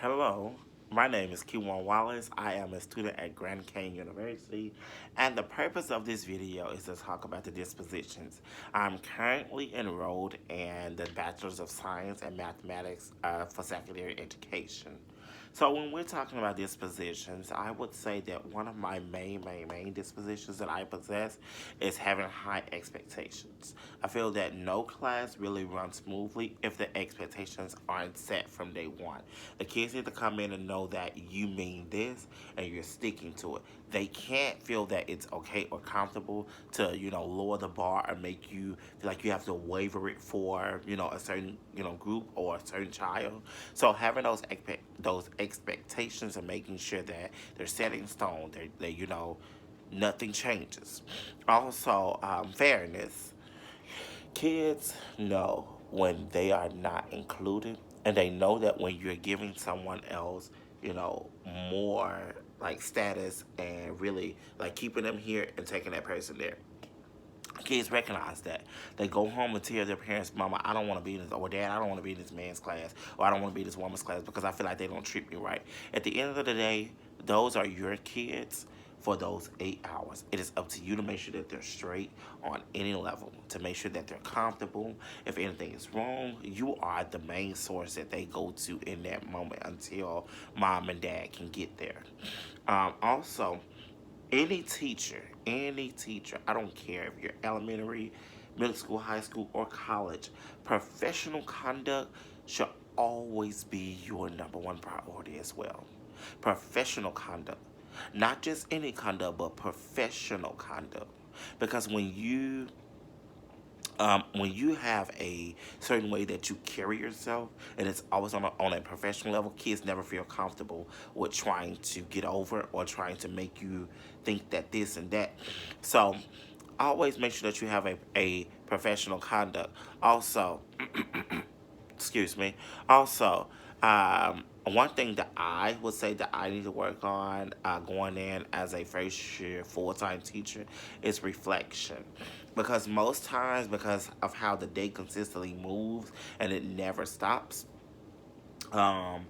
Hello, my name is Kiwan Wallace. I am a student at Grand Canyon University, and the purpose of this video is to talk about the dispositions. I'm currently enrolled in the Bachelor's of Science and Mathematics for secondary education. So when we're talking about dispositions, I would say that one of my main dispositions that I possess is having high expectations. I feel that no class really runs smoothly if the expectations aren't set from day one. The kids need to come in and know that you mean this and you're sticking to it. They can't feel that it's okay or comfortable to, lower the bar or make you feel like you have to waver it for, a certain, group or a certain child. So having those expectations and making sure that they're set in stone, nothing changes. Also, fairness. Kids know when they are not included, and they know that when you're giving someone else, more like status and really like keeping them here and taking that person there. Kids recognize that. They go home and tell their parents, Mama, I don't want to be in this, or Dad, I don't want to be in this man's class, or I don't want to be in this woman's class because I feel like they don't treat me right. At the end of the day, those are your kids for those 8 hours. It is up to you to make sure that they're straight on any level, to make sure that they're comfortable. If anything is wrong, you are the main source that they go to in that moment until mom and dad can get there. Also, any teacher, I don't care if you're elementary, middle school, high school, or college, professional conduct should always be your number one priority as well. Professional conduct. Not just any conduct, but professional conduct. Because when you have a certain way that you carry yourself and it's always on a professional level, kids never feel comfortable with trying to get over or trying to make you think that this and that. So always make sure that you have a professional conduct. Also, excuse me. Also, one thing that I would say that I need to work on going in as a first year full time teacher is reflection. Because most times, because of how the day consistently moves and it never stops, um,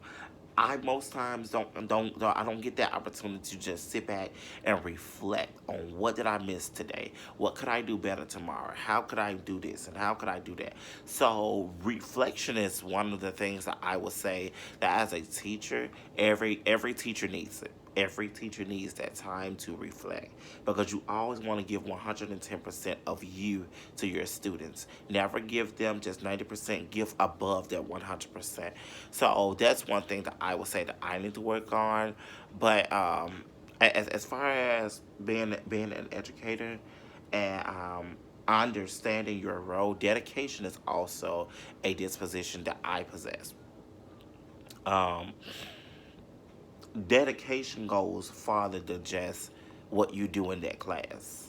I most times I don't get that opportunity to just sit back and reflect on what did I miss today? What could I do better tomorrow? How could I do this and how could I do that? So reflection is one of the things that I would say that as a teacher, every teacher needs it. Every teacher needs that time to reflect because you always want to give 110% of you to your students. Never give them just 90%, give above that 100%. So that's one thing that I would say that I need to work on. But as far as being an educator and understanding your role, dedication is also a disposition that I possess. Um, Dedication goes farther than just what you do in that class.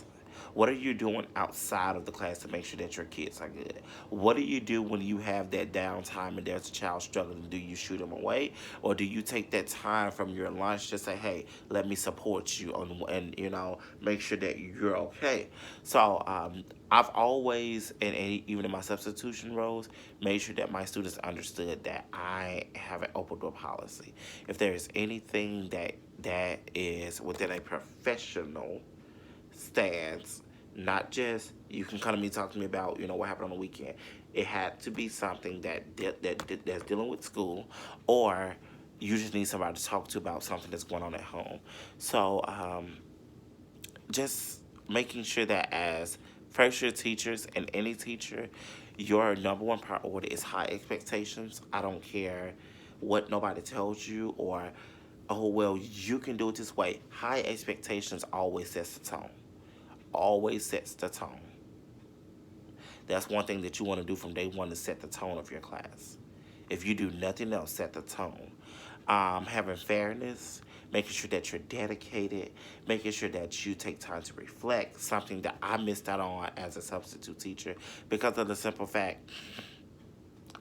What are you doing outside of the class to make sure that your kids are good? What do you do when you have that downtime and there's a child struggling? Do you shoot them away? Or do you take that time from your lunch to say, hey, let me support you and make sure that you're okay? So I've always, and even in my substitution roles, made sure that my students understood that I have an open door policy. If there is anything that is within a professional stance, not just you can come to me talk to me about what happened on the weekend. It had to be something that's dealing with school, or you just need somebody to talk to about something that's going on at home. So just making sure that as first year teachers and any teacher, your number one priority is high expectations. I don't care what nobody tells you or, oh, well, you can do it this way. High expectations always sets the tone. Always sets the tone. That's one thing that you want to do from day one to set the tone of your class. If you do nothing else, set the tone. Having fairness, making sure that you're dedicated, making sure that you take time to reflect, something that I missed out on as a substitute teacher because of the simple fact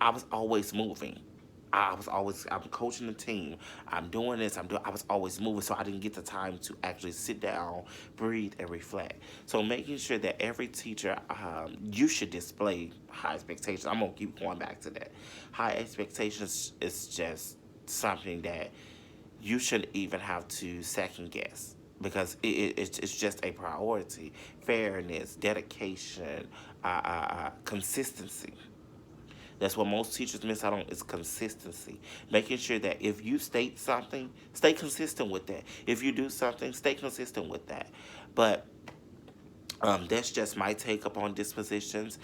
I was always moving. I'm coaching the team. I'm doing this. I was always moving, so I didn't get the time to actually sit down, breathe, and reflect. So making sure that every teacher, you should display high expectations. I'm gonna keep going back to that. High expectations is just something that you shouldn't even have to second guess because it's just a priority. Fairness, dedication, consistency. That's what most teachers miss out on is consistency. Making sure that if you state something, stay consistent with that. If you do something, stay consistent with that. But that's just my take upon dispositions.